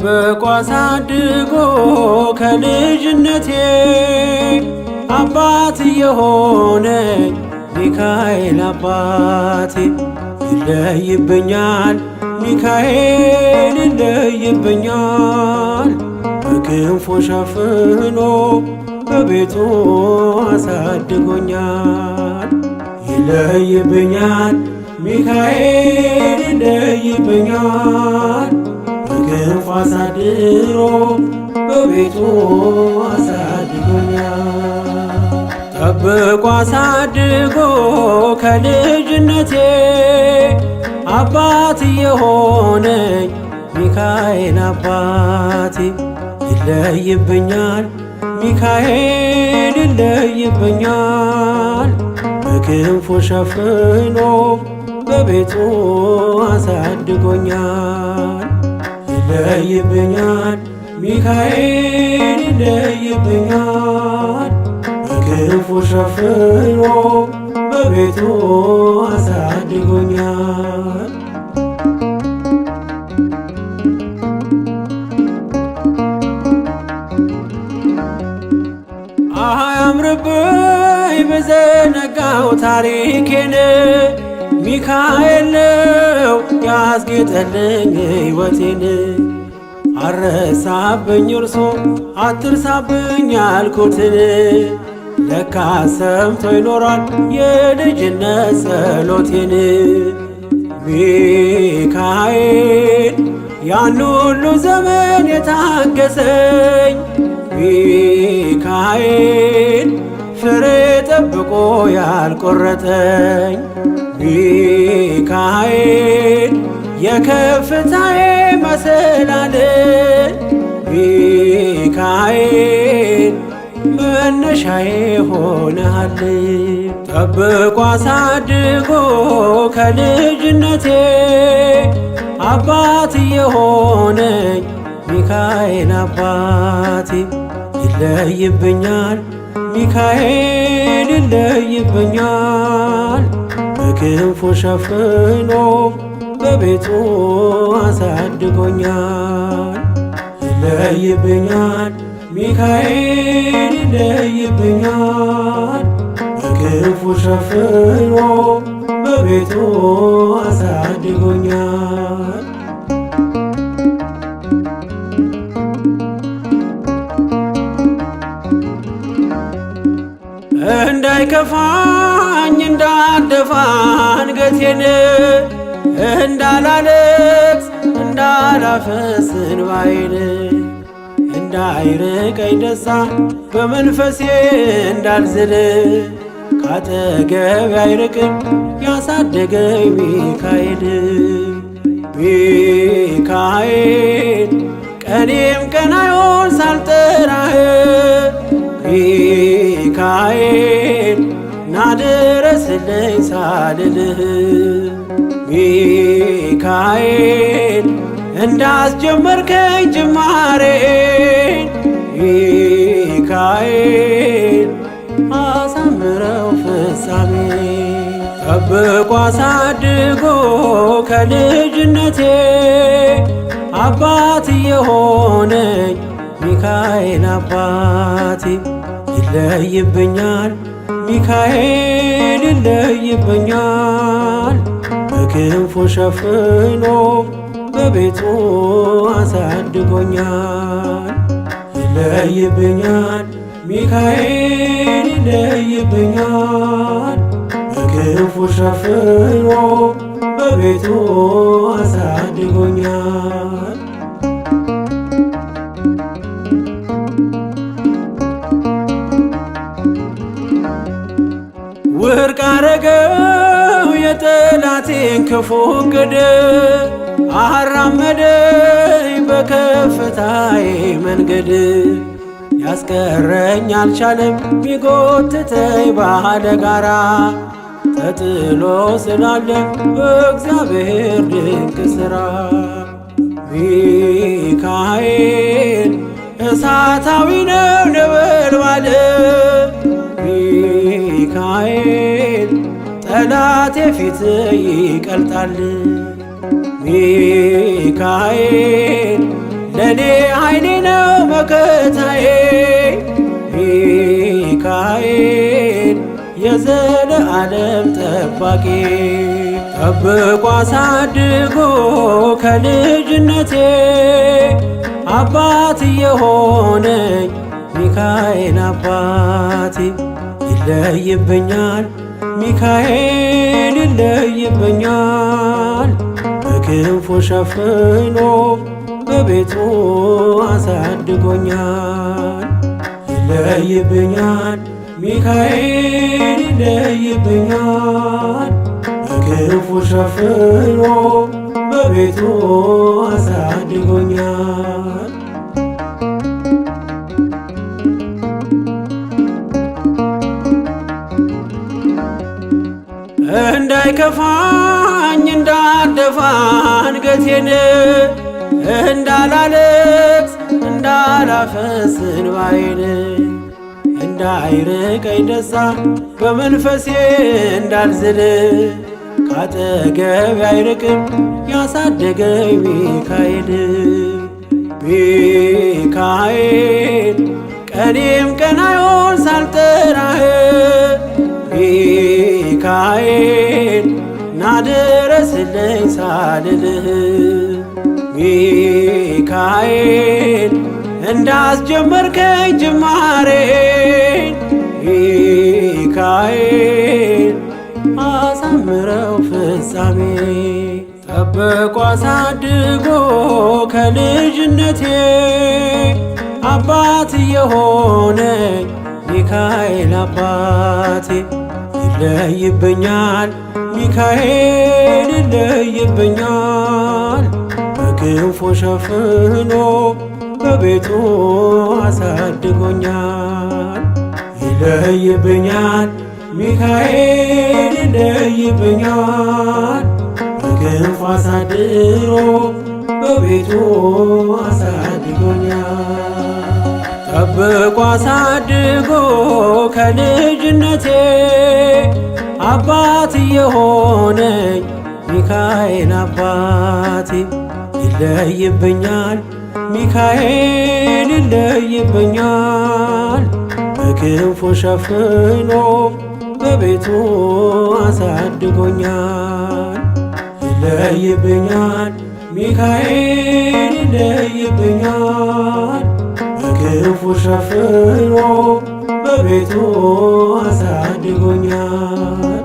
ጠብቆ አሳድጎ ከልጅነቴ አባት የሆነኝ ሚካኤል አባቴ ይለይብኛል ሚካኤል ይለይብኛል በክንፉ ሸፍኖ በቤቱ አሳድጎኛል። ይለይብኛል ሚካኤል ይለይብኛል በክንፉ አሳድሮ በቤቱ አሳድጎኛል። ጠብቆ አሳድጎ ከልጅነቴ አባት የሆነኝ ሚካኤል አባቴ ይለይብኛል ሚካኤል ይለይብኛል በክንፉ ሸፍኖ በቤቱ አሳድጎኛል። ይለይብኛል ሚካኤል ይለይብኛል በክንፉ ሸፍኖ በቤቱ አሳድጎኛል። አያምርብኝ በዘነጋው ታሪኬን ሚካኤል ነው ያስጌጠልኝ ሕይወቴን። አረሳብኝ እርሶ አትርሳብኝ ያልኩትን ለካ ሰምቶ ይኖራል የልጅነት ጸሎቴን። ሚካኤል ያን ሁሉ ዘመን የታገሰኝ ሚካኤል ፍሬ ጠብቆ ያልቆረጠኝ ሚካኤል የከፍታዬ መሰላል ሚካኤል መነሻዬ ሆነሃል። ጠብቆ አሳድጎ ከልጅነቴ አባት የሆነኝ ሚካኤል አባቴ ይለይብኛል ሚካኤል ይለይብኛል በክንፉ ሸፍኖ በቤቱ አሳድጎኛል። ይለይብኛል ሚካኤል ይለይብኛል በክንፉ ሸፍኖ በቤቱ አሳድጎኛል። እንዳይከፋኝ እንዳልደፋ አንገቴን እንዳላለቅስ እንዳላፈስ እንባዬን እንዳይርቀኝ ደስታ በመንፈሴ እንዳልዝል ካጠገቤ አይርቅም ያሳደገኝ ሚካኤል። ሚካኤል ቀኔም ቀን አይሆን ሳልጠራህ ሚካኤል ናድረስልኝ ሳልልህ ሚካኤል እንዳስጀመርከኝ ጅማሬን ሚካኤል አሳምረው ፍጻሜ። ጠብቆ አሳድጎ ከልጅነቴ አባት የሆነኝ ሚካኤል አባቴ ይለይብኛል ሚካኤል ይለይብኛል በክንፉ ሸፍኖ በቤቱ አሳድጎኛል። ይለይብኛል ሚካኤል ይለይብኛል በክንፉ ሸፍኖ በቤቱ አሳድጎኛል። ውድቅ አረገው የጠላቴን ክፉ ዕቅድ አራመደኝ በከፍታዬ መንገድ። ያስቀረኝ አልቻለም ቢጎትተኝ ባለ ጋራ ተጥሎ ስላለ በእግዚአብሔር ድንቅ ሥራ። ሚካኤል እሳታዊ ነው ነበልባል ሚካኤል ጠላቴ ፊት ይቀልጣል። ሚካኤል ለኔ ኃይሌ ነው መከታዬ። ሚካኤል የዘለዓለም ጠባቂ ጠብቆ አሳድጎ ከልጅነቴ አባት የሆነኝ ሚካኤል አባቴ ይለይብኛል ሚካኤል ይለይብኛል በክንፉ ሸፍኖ በቤቱ አሳድጎኛል። ይለይብኛል ሚካኤል ይለይብኛል በክንፉ ሸፍኖ በቤቱ አሳድጎኛል። እንዳይከፋኝ እንዳልደፋ አንገቴን እንዳላለቅስ እንዳላፈስ እንባዬን እንዳይርቀኝ ደስታ በመንፈሴ እንዳልዝል ካጠገቤ አይርቅም ያሳደገኝ ሚካኤል። ሚካኤል ቀኔም ቀን አይሆን ሳልጠራህ ሚካኤል ናድረስልኝ ሳልልህ ሚካኤል እንዳስጀመርከኝ ጅማሬን ሚካኤል አሳምረው ፍጻሜ ጠብቆ አሳድጎ ከልጅነቴ አባት የሆነኝ ሚካኤል አባቴ ይለይብኛል ሚካኤል ይለይብኛል በክንፉ ሸፍኖ በቤቱ አሳድጎኛል። ይለይብኛል ሚካኤል ይለይብኛል በክንፉ አሳድሮ በቤቱ አሳድጎኛል። ጠብቆ አሳድጎ ከልጅነቴ አባት የሆነኝ ሚካኤል አባቴ ይለይብኛል ሚካኤል ይለይብኛል በክንፉ ሸፍኖ በቤቱ አሳድጎኛል። ይለይብኛል ሚካኤል ይለይብኛል በክንፉ ሸፍኖ በቤቱ አሳድጎኛል።